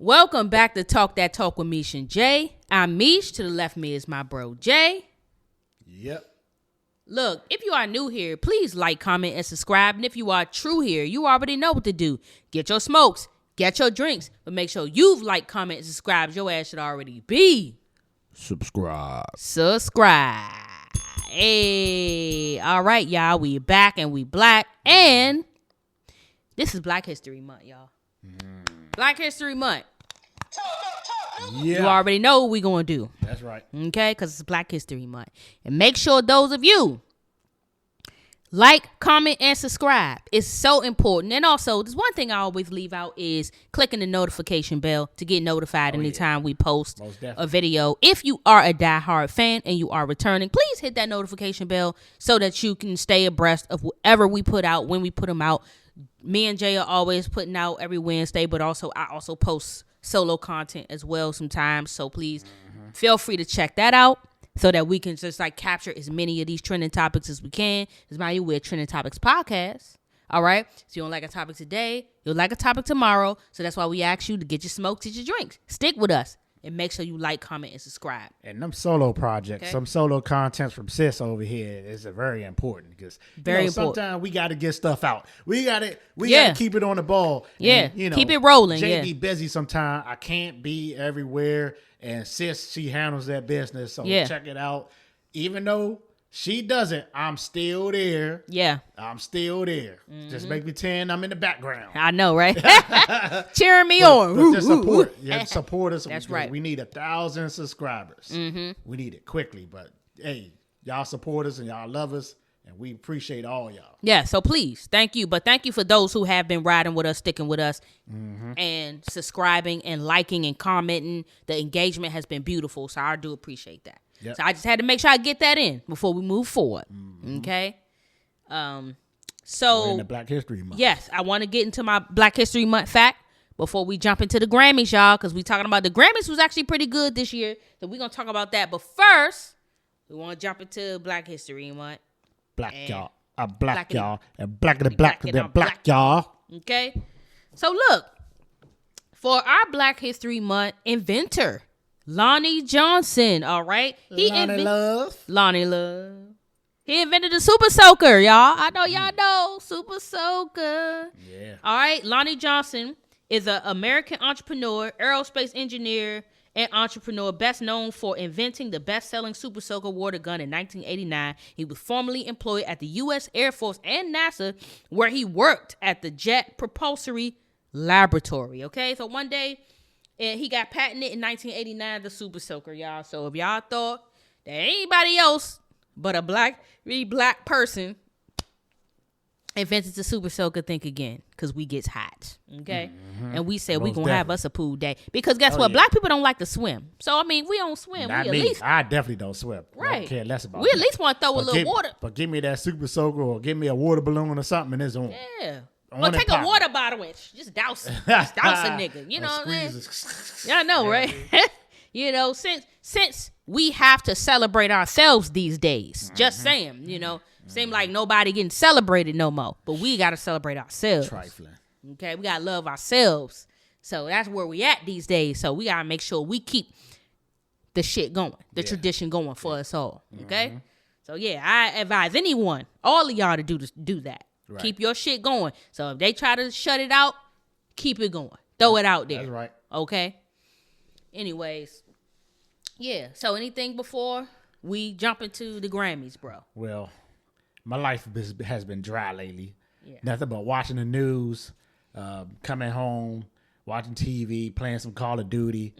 Welcome back to Talk That Talk with Meesh and Jay. I'm Meesh. To the left of me is my bro, Jay. Yep. Look, if you are new here, please like, comment, and subscribe. And if you are true here, you already know what to do. Get your smokes, get your drinks, but make sure you've liked, comment, and subscribed. Your ass should already be Subscribe. Hey, all right, y'all. We back and we black. And this is Black History Month, y'all. Black History Month. Yeah. You already know what we going to do. That's right. Okay, because it's Black History Month. And make sure those of you like, comment, and subscribe. It's so important. And also, there's one thing I always leave out is clicking the notification bell to get notified anytime we post a video. If you are a diehard fan and you are returning, please hit that notification bell so that you can stay abreast of whatever we put out when we put them out. Me and Jay are always putting out every Wednesday, but also I also post solo content as well sometimes. So please feel free to check that out so that we can just like capture as many of these trending topics as we can. It's my we're Trending Topics podcast. All right. So you don't like a topic today, you'll like a topic tomorrow. So that's why we ask you to get your smokes, get your drinks. Stick with us. And make sure you like, comment, and subscribe. And them solo projects, some solo content from Sis over here is very important because sometimes we got to get stuff out. We got to keep it on the ball. Yeah, and, keep it rolling. Jay be busy sometimes. I can't be everywhere, and Sis, she handles that business. So check it out. Even though she doesn't, I'm still there. Yeah. I'm still there. Just make me 10. I'm in the background. I know, right? Cheering me on. But just support. Yeah, support us. That's right. We need 1,000 subscribers. We need it quickly. But, hey, y'all support us and y'all love us. And we appreciate all y'all. Yeah, so please, thank you. But thank you for those who have been riding with us, sticking with us, and subscribing and liking and commenting. The engagement has been beautiful, so I do appreciate that. Yep. So I just had to make sure I get that in before we move forward. Okay? So we're in the Black History Month. Yes, I want to get into my Black History Month fact before we jump into the Grammys, y'all, because we talking about the Grammys was actually pretty good this year. So we're going to talk about that. But first, we want to jump into Black History Month. Black y'all. Black y'all. And black of the black y'all. Okay? So look, for our Black History Month inventor, Lonnie Johnson, all right? Lonnie Love. He invented the Super Soaker, y'all. I know y'all know Super Soaker. Yeah. All right, Lonnie Johnson is an American entrepreneur, aerospace engineer, and entrepreneur best known for inventing the best-selling Super Soaker water gun in 1989. He was formerly employed at the U.S. Air Force and NASA, where he worked at the Jet Propulsory Laboratory, okay? So one day, and he got patented in 1989, the Super Soaker, y'all. So if y'all thought that anybody else but a black person invented the Super Soaker, think again, because we gets hot, okay? And we said we gonna have us a pool day because guess what? Black people don't like to swim. So I mean, we don't swim. Not me. I definitely don't swim. Right. I don't care less about. We at least want to throw a little water. But give me that Super Soaker or give me a water balloon or something, and it's on. Yeah. Or take a water bottle and just douse a nigga. You know what I'm saying? Yeah, I know, right? You know, since we have to celebrate ourselves these days, just saying, you know, seem like nobody getting celebrated no more, but we got to celebrate ourselves. Trifling. Okay, we got to love ourselves. So that's where we at these days. So we got to make sure we keep the shit going, the tradition going for us all. Okay? So yeah, I advise anyone, all of y'all to do that. Right. Keep your shit going. So if they try to shut it out, keep it going. Throw it out there. That's right. Okay? Anyways, yeah. So anything before we jump into the Grammys, bro? Well, my life has been dry lately. Yeah. Nothing but watching the news, coming home, watching TV, playing some Call of Duty,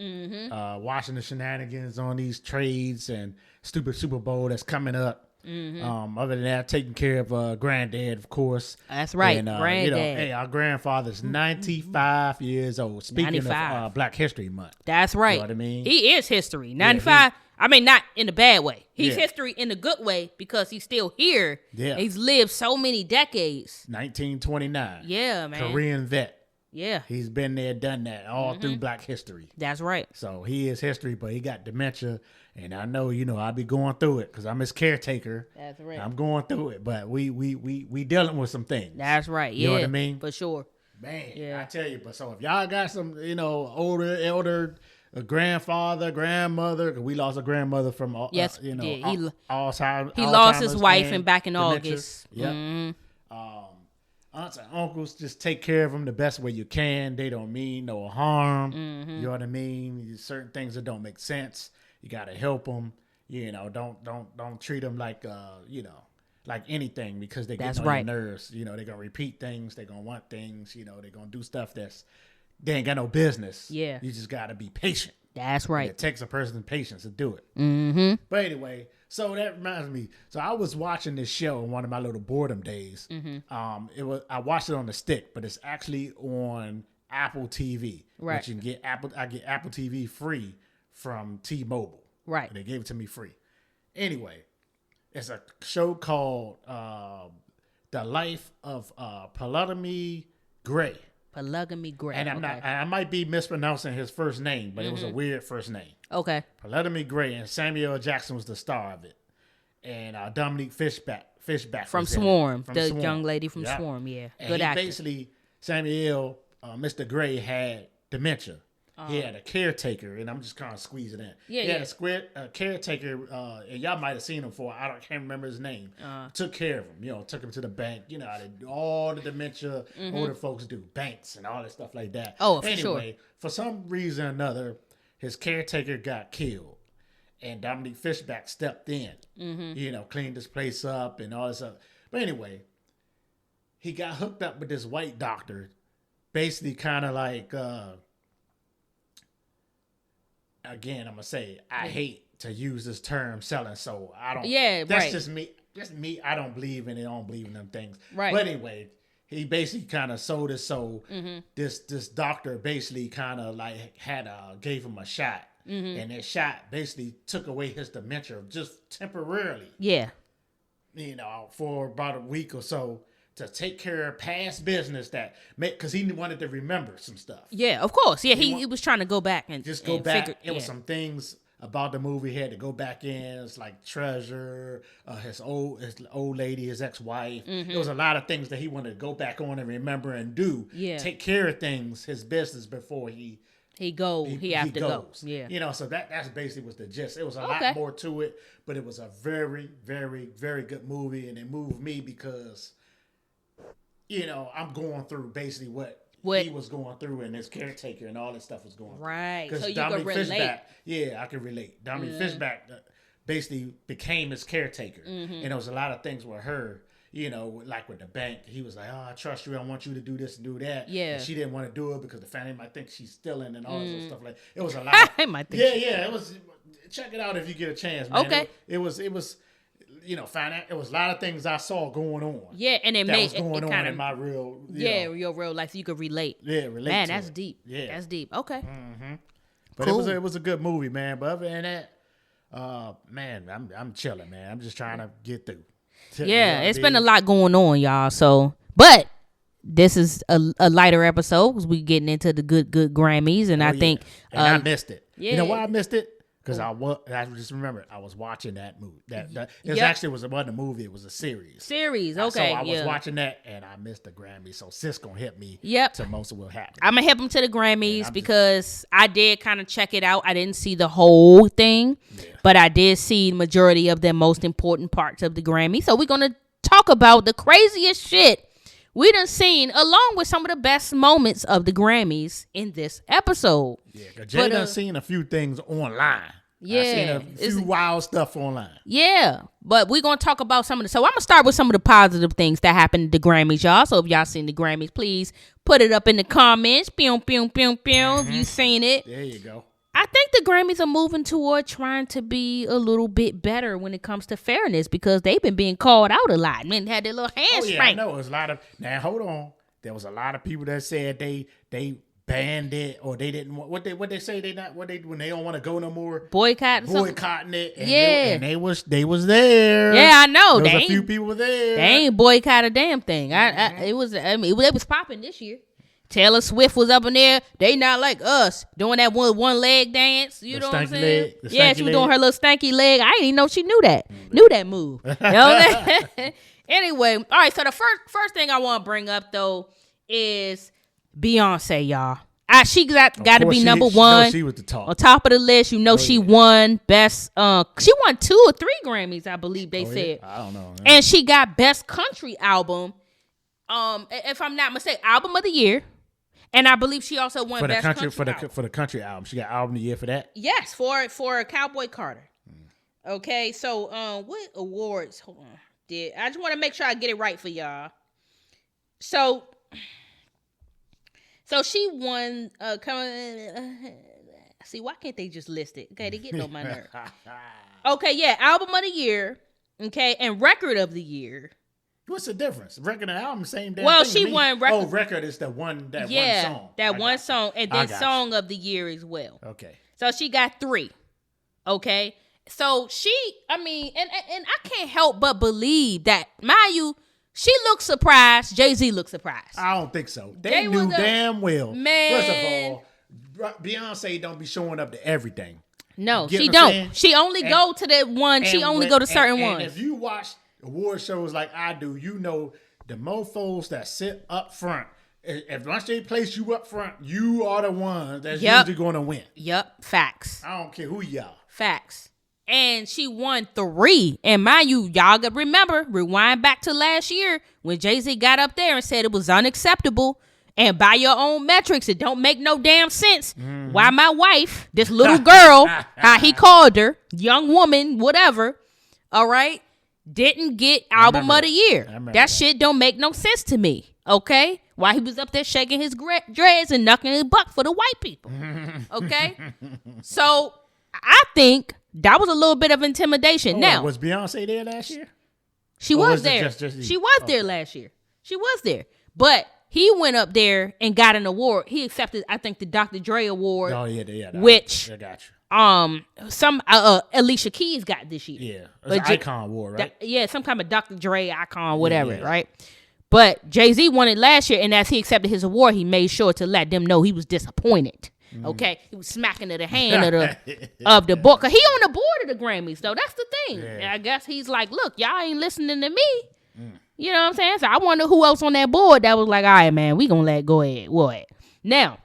watching the shenanigans on these trades and stupid Super Bowl that's coming up. Other than that, taking care of granddad, of course. That's right, and, granddad. You know, hey, our grandfather's 95 years old. Speaking 95. Of Black History Month. That's right. You know what I mean? He is history. 95. I mean, not in a bad way. He's history in a good way because he's still here. Yeah. He's lived so many decades. 1929. Yeah, man. Korean vet. Yeah. He's been there, done that, all through Black history. That's right. So he is history, but he got dementia. And I know, I'll be going through it because I'm his caretaker. That's right. I'm going through it, but we dealing with some things. That's right. Yeah. You know what I mean? For sure. Man, I tell you. But so if y'all got some, older grandfather, grandmother, because we lost a grandmother from, Alzheimer's. He lost his wife and back in dementia. August. Yep. Aunts and uncles, just take care of them the best way you can. They don't mean no harm. You know what I mean? Certain things that don't make sense, you got to help them. Don't treat them like like anything, because they get on your nerves. They're gonna repeat things. They're gonna want things. They're gonna do stuff they ain't got no business. Yeah, you just gotta be patient. That's right. It takes a person's patience to do it. But anyway, so that reminds me. So I was watching this show in one of my little boredom days. I watched it on the stick, but it's actually on Apple TV. Right. Which you can get I get Apple TV free from T-Mobile. Right. And they gave it to me free. Anyway, it's a show called The Life of Polygamy Gray. Polygamy Gray. And I might be mispronouncing his first name, but it was a weird first name. Okay. Polygamy Gray, and Samuel L. Jackson was the star of it. And Dominique Fishback from Swarm, young lady from Swarm, yeah. And good actor. Basically, Samuel, Mr. Gray had dementia. He had a caretaker, and I'm just kind of squeezing in. Yeah, he had a caretaker, and y'all might have seen him before. I can't remember his name. Took care of him, took him to the bank. All the dementia older folks do, banks and all that stuff like that. Oh, for sure. Anyway, for some reason or another, his caretaker got killed, and Dominique Fishback stepped in, cleaned this place up and all this stuff. But anyway, he got hooked up with this white doctor, basically kind of like... Again, I'm gonna say I hate to use this term selling soul. I don't. Yeah, that's right. just me. Just me. I don't believe in it. I don't believe in them things. Right. But anyway, he basically kind of sold his soul. This doctor basically kind of like gave him a shot, and that shot basically took away his dementia just temporarily. Yeah. For about a week or so, to take care of past business because he wanted to remember some stuff. Yeah, of course. Yeah, he was trying to go back and just go back. It was some things about the movie he had to go back in. It's like treasure, his old lady, his ex-wife. There was a lot of things that he wanted to go back on and remember and do. Yeah. Take care of things, his business before he goes. Yeah. So that's basically was the gist. It was a lot more to it, but it was a very, very, very good movie, and it moved me because I'm going through basically what he was going through, and his caretaker and all that stuff was going through. Right. So you can relate. I can relate. Dominique Fishback basically became his caretaker. And there was a lot of things with her, like with the bank. He was like, I trust you. I want you to do this and do that. Yeah. And she didn't want to do it because the family might think she's stealing and all this stuff. Like, it was a lot. It was. Check it out if you get a chance, man. Okay. It was find out. It was a lot of things I saw going on. Yeah, and it was going on in my real, your real life. So you could relate. Yeah, relate. Man, to that's it. deep. Yeah, that's deep. Okay. But cool. it was a good movie, man. But other than that, man, I'm chilling, man. I'm just trying to get through. It's been a lot going on, y'all. So, but this is a lighter episode because we getting into the good Grammys, and I think I missed it. Yeah. You know why I missed it? Because I just remember I was watching that movie. It actually wasn't a movie; it was a series. Okay. So I was watching that, and I missed the Grammy. So Sis gonna hit me. To most of what happened. I'm gonna hit him to the Grammys because I did kind of check it out. I didn't see the whole thing, but I did see the majority of the most important parts of the Grammy. So we're gonna talk about the craziest shit we done seen, along with some of the best moments of the Grammys in this episode. Yeah, Jay done seen a few things online. Yeah. I seen a few wild stuff online. Yeah, but we're going to talk about some of the... So I'm going to start with some of the positive things that happened at the Grammys, y'all. So if y'all seen the Grammys, please put it up in the comments. Pew, pew, pew, pew, if you seen it. There you go. I think the Grammys are moving toward trying to be a little bit better when it comes to fairness because they've been being called out a lot and had their little hands spanked. I know. It was a lot of... Now, hold on. There was a lot of people that said they banned it or they didn't want... What they say they not... when they don't want to go no more? Boycotting it. And yeah. They was there. Yeah, I know. There was a few people were there. They ain't boycott a damn thing. It was popping this year. Taylor Swift was up in there. They not like us doing that one leg dance. You know what I'm saying? She was doing her little stanky leg. I didn't even know she knew that. Knew that move. You know what I'm saying? Anyway, all right. So the first thing I want to bring up though is Beyonce, y'all. She got to be number You know one. she was the top. On top of the list. You know she won best. She won 2 or 3 Grammys, I believe they said. Yeah? I don't know. And she got best country album. If I'm not mistaken, album of the year. And I believe she also won for the best country album. for the country album. She got album of the year for that. Yes, for Cowboy Carter. Okay, so what awards? Hold on. I just want to make sure I get it right for y'all. So she won. See, why can't they just list it? Okay, they getting on my nerve. Okay, yeah, album of the year. Okay, and record of the year. What's the difference? Record and album, same damn well, thing. She won record. Oh, record is one song. That one song, and then song of the year as well. Okay. So she got 3. Okay. So I can't help but believe that, mind you, she looked surprised. Jay-Z looked surprised. I don't think so. They knew damn well. Man. First of all, Beyonce don't be showing up to everything. No, she don't. She only go to the one. She only go to certain ones. If you watch award shows like I do, you know the mofos that sit up front. If once they place you up front, you are the one that's usually going to win. Yep, facts. I don't care who y'all. Facts. And she won 3. And mind you, y'all got remember, rewind back to last year when Jay-Z got up there and said it was unacceptable. And by your own metrics, it don't make no damn sense. Mm-hmm. Why my wife, this little girl, how he called her, young woman, whatever, all right, didn't get album of the year. That shit don't make no sense to me, okay? While he was up there shaking his dreads and knucking his buck for the white people, okay? So I think that was a little bit of intimidation. Now, was Beyonce there last year? She was there. She was there last year. She was there. But he went up there and got an award. He accepted, I think, the Dr. Dre award. Oh yeah. Which I got you. Some Alicia Keys got this year. Yeah, it's an icon award, right? Some kind of Dr. Dre icon, whatever, right? But Jay-Z won it last year, and as he accepted his award, he made sure to let them know he was disappointed. Okay, he was smacking to the hand of the book. Cause he on the board of the Grammys, though. That's the thing. Yeah. I guess he's like, look, y'all ain't listening to me. You know what I'm saying? So I wonder who else on that board that was like, all right, man, we gonna let go ahead. What? Now,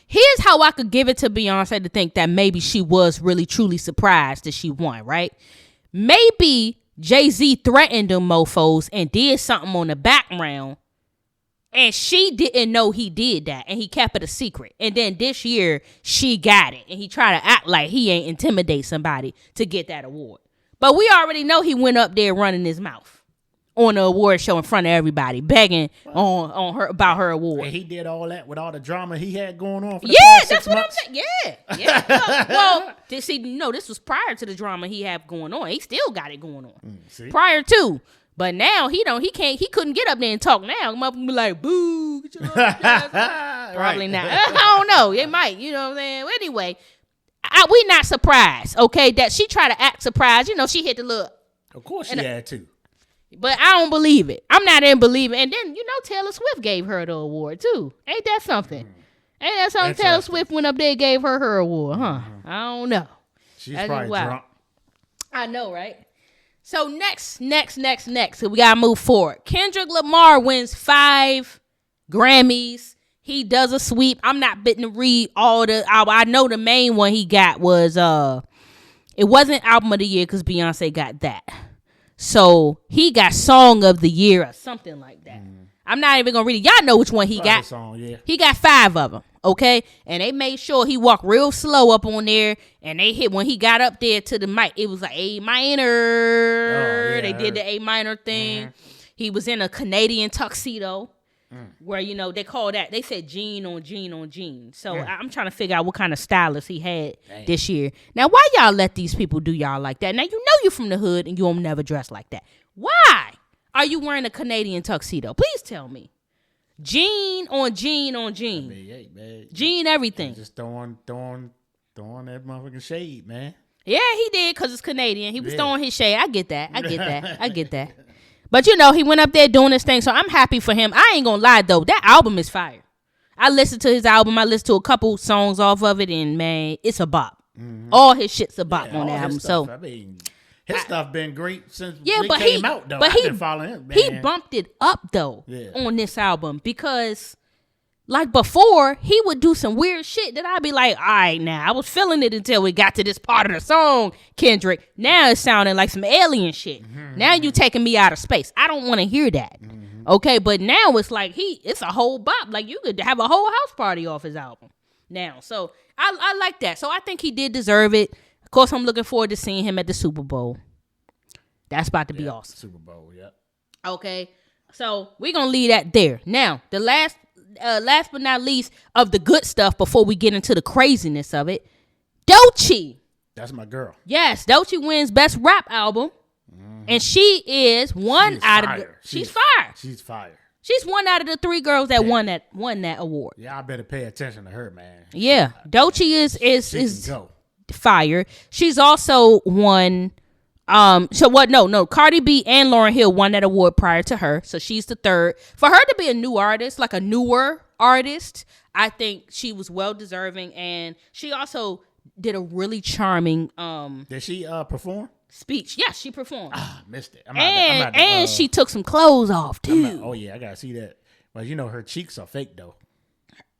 here's how I could give it to Beyonce to think that maybe she was really truly surprised that she won. Right? Maybe Jay-Z threatened them mofos and did something on the background. And she didn't know he did that. And he kept it a secret. And then this year, she got it. And he tried to act like he ain't intimidate somebody to get that award. But we already know he went up there running his mouth on the award show in front of everybody, begging on her about her award. And he did all that with all the drama he had going on for the past 6 that's what months. I'm saying. Yeah. Well, this was prior to the drama he had going on. He still got it going on. Prior to. But now he couldn't get up there and talk now. I'm up and be like, boo, get your Probably not. I don't know. It might, you know what I'm saying? Well, anyway, we not surprised, okay, that she tried to act surprised. You know, she hit the look. Of course she had to. But I don't believe it. I'm not in believing. And then, Taylor Swift gave her the award, too. Ain't that something? Ain't that something? Taylor Swift went up there and gave her award, huh? I don't know. She's probably drunk. I know, right? So next. So we got to move forward. Kendrick Lamar wins 5 Grammys. He does a sweep. I'm not bitten to read all the album. I know the main one he got was, it wasn't album of the year because Beyonce got that. So he got song of the year or something like that. I'm not even going to read it. Y'all know which one he got. He got 5 of them. Okay. And they made sure he walked real slow up on there. And they hit when he got up there to the mic. It was like A minor. They did the A minor thing. He was in a Canadian tuxedo. Where, they call that, they said jean on jean on jean. So I'm trying to figure out what kind of stylist he had this year. Now, why y'all let these people do y'all like that? Now, you're from the hood and you don't never dress like that. Why are you wearing a Canadian tuxedo? Please tell me. Jean on jean on jean. Man. Jean everything. Just throwing that motherfucking shade, man. Yeah, he did because it's Canadian. He was throwing his shade. I get that. But, he went up there doing this thing, so I'm happy for him. I ain't going to lie, though. That album is fire. I listened to his album. I listened to a couple songs off of it, and, man, it's a bop. All his shit's a bop on that album. So, his stuff been great since it came out, though. But I've been following him, man. He bumped it up, though, on this album because like before, he would do some weird shit that I'd be like, all right, now I was feeling it until we got to this part of the song, Kendrick. Now it's sounding like some alien shit. Now you taking me out of space. I don't want to hear that. Okay, but now it's like it's a whole bop. Like you could have a whole house party off his album now. So I like that. So I think he did deserve it. Of course, I'm looking forward to seeing him at the Super Bowl. That's about to be awesome. Super Bowl, yep. Okay, so we're gonna leave that there. Now, the last but not least of the good stuff before we get into the craziness of it, Doechii. That's my girl. Yes, Doechii wins Best Rap Album, and she is one out of the. She's fire. She's fire. She's one out of the 3 girls that won that award. Yeah, I better pay attention to her, man. Yeah, Doechii is go. fire. She's also won. No. Cardi B and Lauryn Hill won that award prior to her, so she's the 3rd. For her to be a new artist, like a newer artist, I think she was well deserving, and she also did a really charming Did she perform? Speech. Yes, she performed. Missed it. And she took some clothes off too. Oh yeah, I gotta see that. But you know her cheeks are fake though.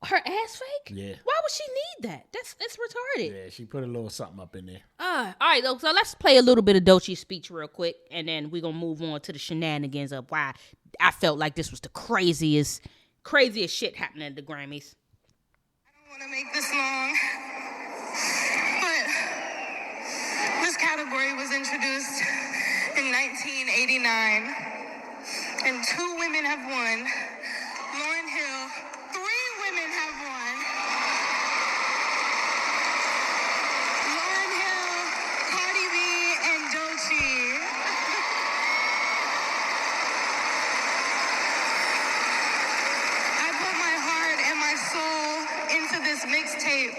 Her ass fake? Yeah. Why would she need that? It's retarded. Yeah, she put a little something up in there. All right, so let's play a little bit of Doechii's speech real quick, and then we're gonna move on to the shenanigans of why I felt like this was the craziest shit happening at the Grammys. I don't want to make this long, but this category was introduced in 1989, and 2 women have won. Lauryn Hill, 3 women have won. Lauryn Hill, Cardi B, and Doechii. I put my heart and my soul into this mixtape.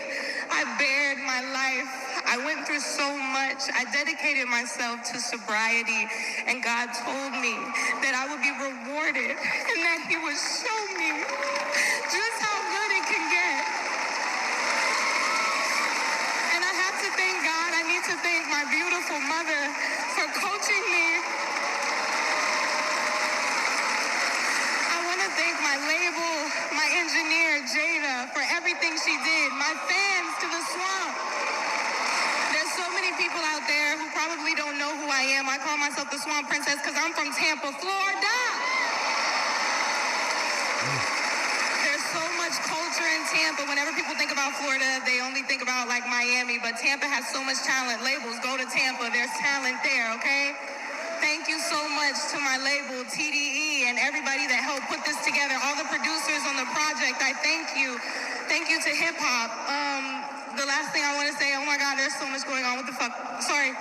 I bared my life. I went through so much. I dedicated myself to sobriety, and God told me that I would be rewarded and that He would show me just how good it can get. And I have to thank God. I need to thank my beautiful mother for coaching me. I want to thank my label, my engineer, Jada, for everything she did, my fans to the swamp. There's so many people out there who probably don't know who I am. I call myself the Swamp Princess because I'm from Tampa, Florida. There's so much culture in Tampa. Whenever people think about Florida, they only think about like Miami, but Tampa has so much talent. Labels, go to Tampa. There's talent there, okay? Thank you so much to my label, TDE, and everybody that helped put this together. All the producers on the project, I thank you. Thank you to hip hop. The last thing I want to say, oh my God, there's so much going on. What the fuck? Sorry.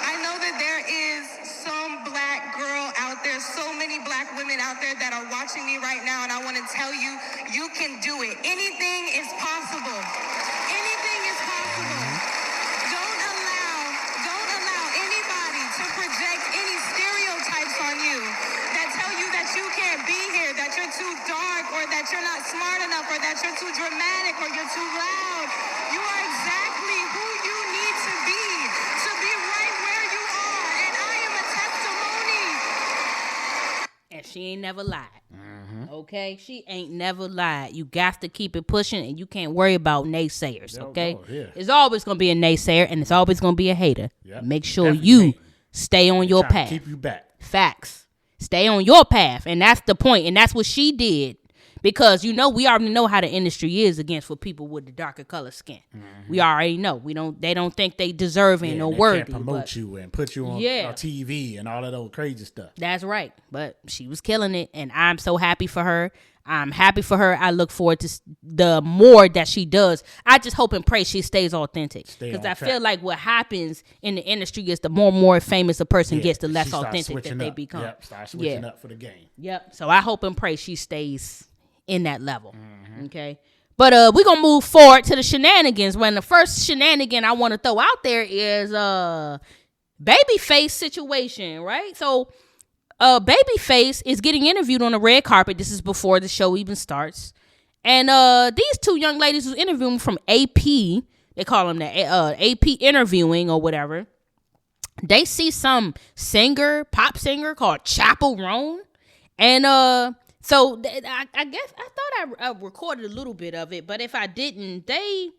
I know that there is some black girl out there, so many black women out there that are watching me right now, and I want to tell you, you can do it. Anything is possible. Anything is possible. Don't allow anybody to project any stereotypes on you that tell you that you can't be here, that you're too dark, or that you're not smart enough, or that you're too dramatic, or you're too loud. You are exactly who you need to be right where you are, and I am a testimony. And she ain't never lied. Okay? She ain't never lied. You got to keep it pushing, and you can't worry about naysayers, okay? There's always going to be a naysayer, and it's always going to be a hater. Yep. Make sure you stay on your path. Keep you back. Facts. Stay on your path, and that's the point, and that's what she did. Because, we already know how the industry is against for people with the darker color skin. We already know. They don't think they deserving or worthy. They can't promote you and put you on TV and all of those crazy stuff. That's right. But she was killing it, and I'm so happy for her. I'm happy for her. I look forward to the more that she does. I just hope and pray she stays authentic. Because I feel like what happens in the industry is the more famous a person gets, the less authentic that they become. Yep, start switching up for the game. Yep. So I hope and pray she stays in that level. Okay. But we're gonna move forward to the shenanigans. When the first shenanigan I want to throw out there is Babyface situation, right? So Babyface is getting interviewed on the red carpet. This is before the show even starts. And these 2 young ladies who interviewed him from AP, they call them the AP interviewing or whatever. They see some pop singer called Chappell Roan, and So I guess I thought I recorded a little bit of it, but if I didn't, they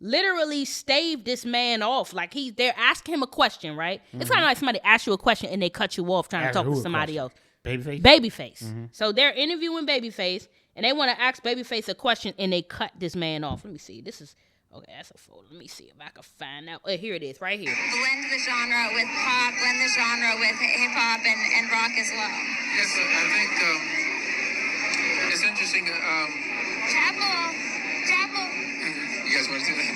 literally staved this man off. Like they're asking him a question, right? It's kind of like somebody asks you a question and they cut you off trying to talk to somebody else. Babyface. So they're interviewing Babyface and they want to ask Babyface a question and they cut this man off. Let me see. This is okay. That's a photo. Let me see if I can find out. Here it is, right here. Blend the genre with pop, blend the genre with hip hop and rock as well. Yes, I think it's interesting. Chapel. You guys want to do that?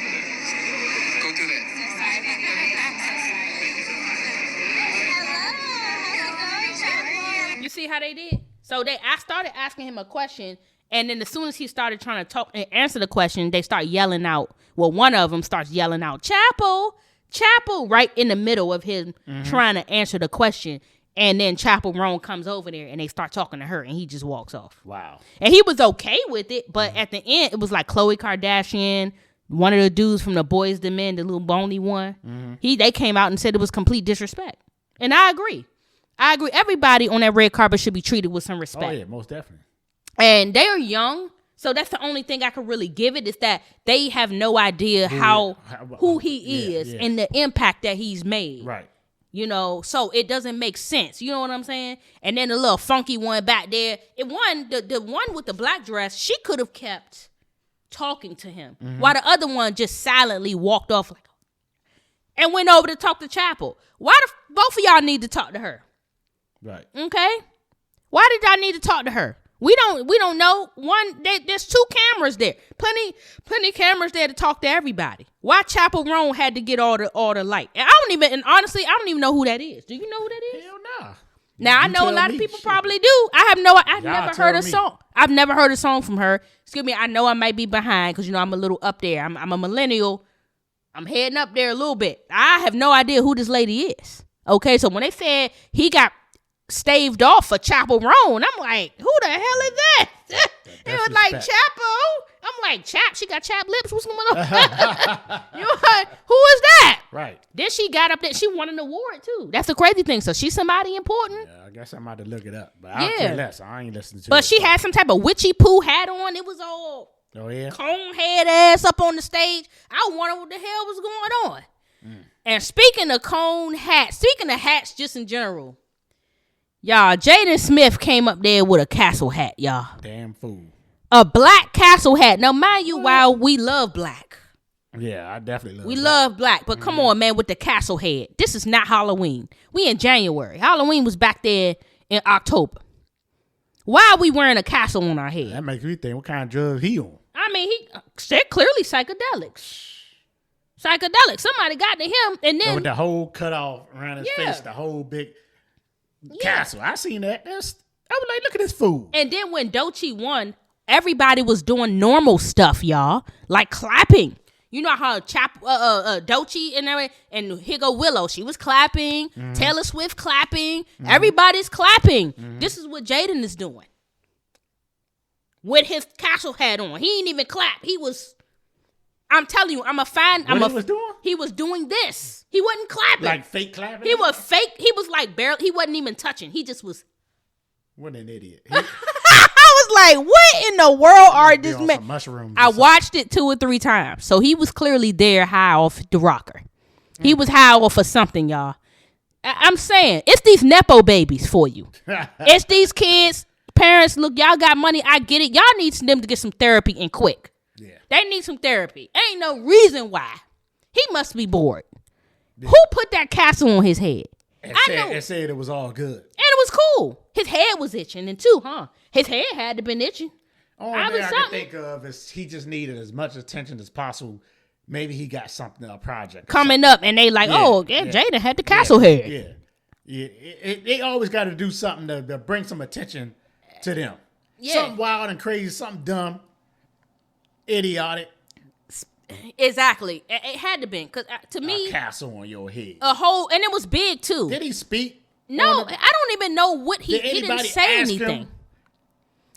Go do that. So sorry about that. Hello. You see how they did? So I started asking him a question, and then as soon as he started trying to talk and answer the question, they start yelling out. Well, one of them starts yelling out, Chapel, right in the middle of him trying to answer the question. And then Chapel Roan comes over there and they start talking to her and he just walks off. Wow. And he was okay with it, but at the end, it was like Khloe Kardashian, one of the dudes from the Boys to Men, the little bony one. They came out and said it was complete disrespect. And I agree. Everybody on that red carpet should be treated with some respect. Oh, yeah, most definitely. And they are young, so that's the only thing I could really give it is that they have no idea who he is and the impact that he's made. Right. You know, so it doesn't make sense. You know what I'm saying? And then the little funky one back there, the one with the black dress, she could have kept talking to him, while the other one just silently walked off and went over to talk to Chapel. Why both of y'all need to talk to her? Right. Okay. Why did y'all need to talk to her? We don't know. There's 2 cameras there. Plenty cameras there to talk to everybody. Why Chapel Roan had to get all the light? And honestly, I don't even know who that is. Do you know who that is? Hell nah. Now I know a lot of people probably do. I've never heard a song. I've never heard a song from her. Excuse me. I know I might be behind because I'm a little up there. I'm a millennial. I'm heading up there a little bit. I have no idea who this lady is. Okay, so when they said he got staved off for Chapel Roan, I'm like, who the hell is that? It was like Chapo. I'm like, she got chapped lips. What's going on? You know, who is that? Right. Then she got up there. She won an award too. That's the crazy thing. So she's somebody important. Yeah, I guess I'm about to look it up. But I'll care less. I ain't listening to it. But she had some type of witchy poo hat on. It was all cone head ass up on the stage. I wonder what the hell was going on. And speaking of hats just in general, y'all, Jaden Smith came up there with a castle hat, y'all. Damn fool. A black castle hat. Now, mind you, while we love black. Yeah, I definitely love We love black, but come on, man, with the castle head. This is not Halloween. We in January. Halloween was back there in October. Why are we wearing a castle on our head? That makes me think, what kind of drugs he on? I mean, they're clearly psychedelics. Somebody got to him, and then with the whole cut off around his face, the whole big castle. I seen that. I was like, look at this fool. And then when Doechii won, everybody was doing normal stuff, y'all, like clapping. You know how Doechii and here go Willow. She was clapping. Taylor Swift clapping. Everybody's clapping. This is what Jaden is doing with his castle hat on. He ain't even clap. He was. I'm telling you, I'm a fan. What he was doing? He was doing this. He wasn't clapping. Like fake clapping? He was fake. He was like barely. He wasn't even touching. He just was. What an idiot. I was like, what in the world are this man? Mushrooms. I watched it 2 or 3 times. So he was clearly there high off the rocker. He was high off for something, y'all. I'm saying, it's these Nepo babies for you. It's these kids, parents, look, y'all got money. I get it. Y'all need them to get some therapy and quick. Yeah. They need some therapy. Ain't no reason why. He must be bored. Yeah. Who put that castle on his head? It said it was all good. And it was cool. His head was itching, and too, huh? His head had to been itching. Only thing I can think of is he just needed as much attention as possible. Maybe he got something, a project coming up, and they like, Jaden had the castle head. Yeah. They always got to do something to bring some attention to them. Yeah. Something wild and crazy, something dumb, idiotic. Exactly. It had to be, because to me, a castle on your head, and it was big too. Did he speak? No, I don't even know what he didn't say anything.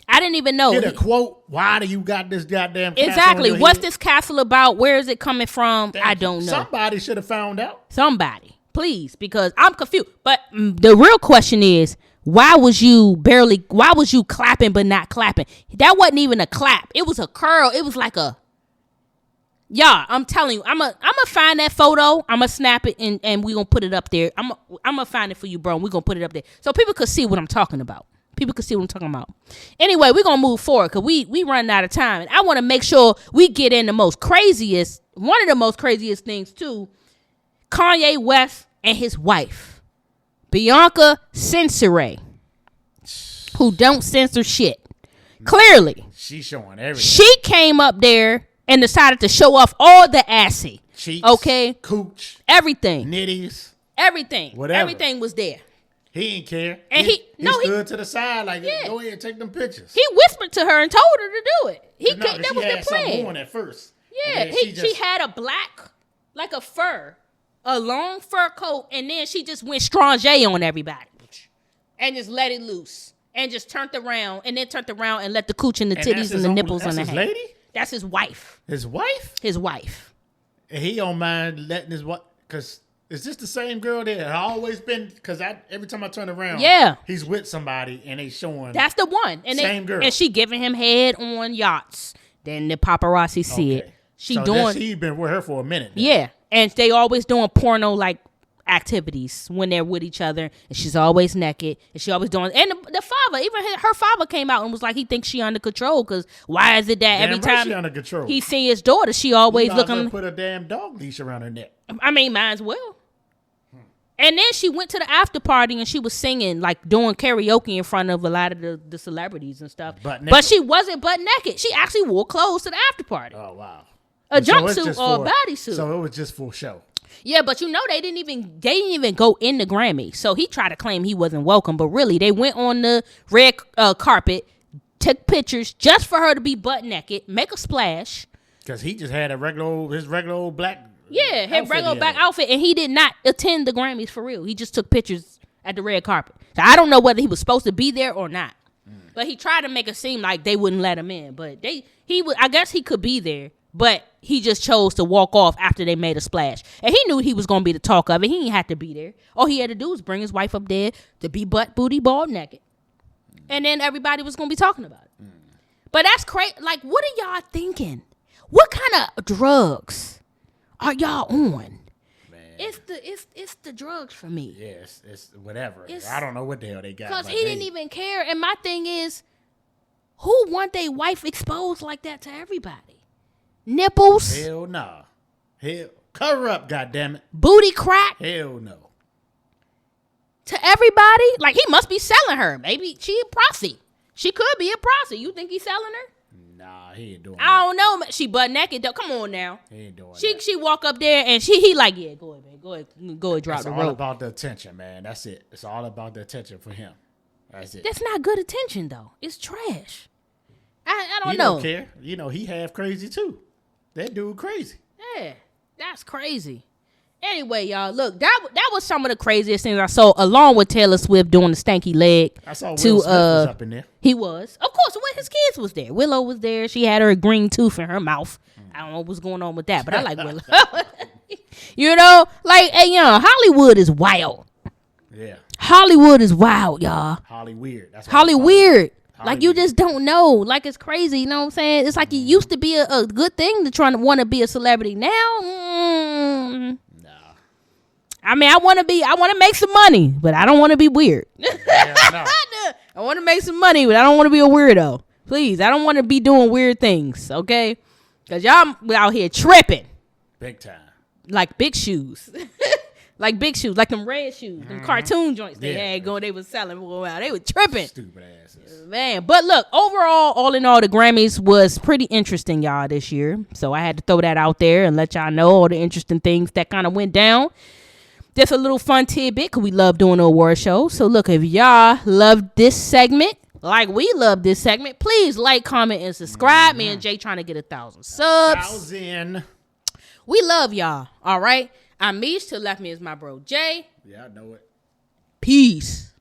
I didn't even know. Get a quote. Why do you got this goddamn castle? Exactly. On your What's head? this castle about? Where is it coming from? I don't know. Somebody should have found out. Somebody, please, because I'm confused. But the real question is, why was you clapping but not clapping? That wasn't even a clap. It was a curl. It was like a, y'all, I'm telling you, I'm going to find that photo. I'm going to snap it and we going to put it up there. I'm going to find it for you, bro. And we're going to put it up there so people could see what I'm talking about. Anyway, we're going to move forward because we running out of time. And I want to make sure we get in one of the most craziest things too. Kanye West and his wife, Bianca Censure, who don't censor shit. Clearly. She's showing everything. She came up there and decided to show off all the assy. Cheeks. Okay. Cooch. Everything. Nitties. Everything. Whatever. Everything was there. He didn't care. And he stood to the side like, go ahead and take them pictures. He whispered to her and told her to do it. That was the plan. Something on at first. Yeah, she had a black, like a long fur coat, and then she just went strange on everybody and just let it loose and just turned around and let the cooch and the titties and the nipples on the hand. That's his lady? That's his wife. His wife? His wife. And he don't mind letting his wife, because is this the same girl that had always been? Because every time I turn around, he's with somebody and they showing. That's the one. And same girl. And she giving him head on yachts. Then the paparazzi see it. He been with her for a minute now. Yeah. And they always doing porno like activities when they're with each other, and she's always naked, and she always doing. And the father, even her father, came out and was like, he thinks she under control because why is it that every time she under control? he see his daughter, she always looking. Put a damn dog leash around her neck. I mean, might as well. And then she went to the after party and she was singing, like doing karaoke in front of a lot of the celebrities and stuff. But she wasn't butt naked. She actually wore clothes to the after party. Oh wow! A jumpsuit or a bodysuit. So it was just for show. Yeah, but they didn't even go in the Grammy. So he tried to claim he wasn't welcome, but really they went on the red carpet, took pictures just for her to be butt naked, make a splash. Because he just had his regular old black. Yeah, his regular black outfit, and he did not attend the Grammys for real. He just took pictures at the red carpet. So I don't know whether he was supposed to be there or not. But he tried to make it seem like they wouldn't let him in. But I guess he could be there. But he just chose to walk off after they made a splash. And he knew he was going to be the talk of it. He didn't have to be there. All he had to do was bring his wife up there to be butt, booty, bald, naked. And then everybody was going to be talking about it. But that's crazy. Like, what are y'all thinking? What kind of drugs are y'all on? Man. It's the drugs for me. Yes, it's whatever. I don't know what the hell they got. Because he didn't even care. And my thing is, who want their wife exposed like that to everybody? Nipples? Hell nah. Hell, cover up, goddammit. Booty crack? Hell no. To everybody? Like, he must be selling her. Maybe she a prostitute. She could be a prostitute. You think he's selling her? Nah, he ain't doing that. I don't know. She butt naked though. Come on now. He ain't doing that. She walk up there and he like, yeah, go ahead, man. Go ahead, drop the rope. It's all about the attention, man. That's it. It's all about the attention for him. That's it. That's not good attention though. It's trash. I don't he know. Don't care. He half crazy too. That dude crazy. Yeah, that's crazy. Anyway, y'all, look, that was some of the craziest things I saw, along with Taylor Swift doing the stanky leg. I saw Will Smith was up in there. He was. Of course, when his kids was there. Willow was there. She had her green tooth in her mouth. I don't know what's going on with that, but I like Willow. Hollywood is wild. Yeah. Hollywood is wild, y'all. Hollyweird. That's Hollyweird. Like, you just don't know. Like, it's crazy. You know what I'm saying? It's like it used to be a good thing to try to want to be a celebrity. Now, nah. I mean, I want to make some money, but I don't want to be weird. Yeah, no. I want to make some money, but I don't want to be a weirdo. Please, I don't want to be doing weird things, okay? Because y'all out here tripping. Big time. Like big shoes. Like big shoes, like them red shoes, them cartoon joints they had going, they was selling. Wow, they were tripping. Stupid asses. Man, but look, overall, all in all, the Grammys was pretty interesting, y'all, this year. So I had to throw that out there and let y'all know all the interesting things that kind of went down. Just a little fun tidbit, because we love doing the award show. So look, if y'all love this segment, like we love this segment, please like, comment, and subscribe. Me and Jay trying to get 1,000 subs. 1,000. We love y'all, all right? I'm Meesh. To the left me is my bro, Jay. Yeah, I know it. Peace.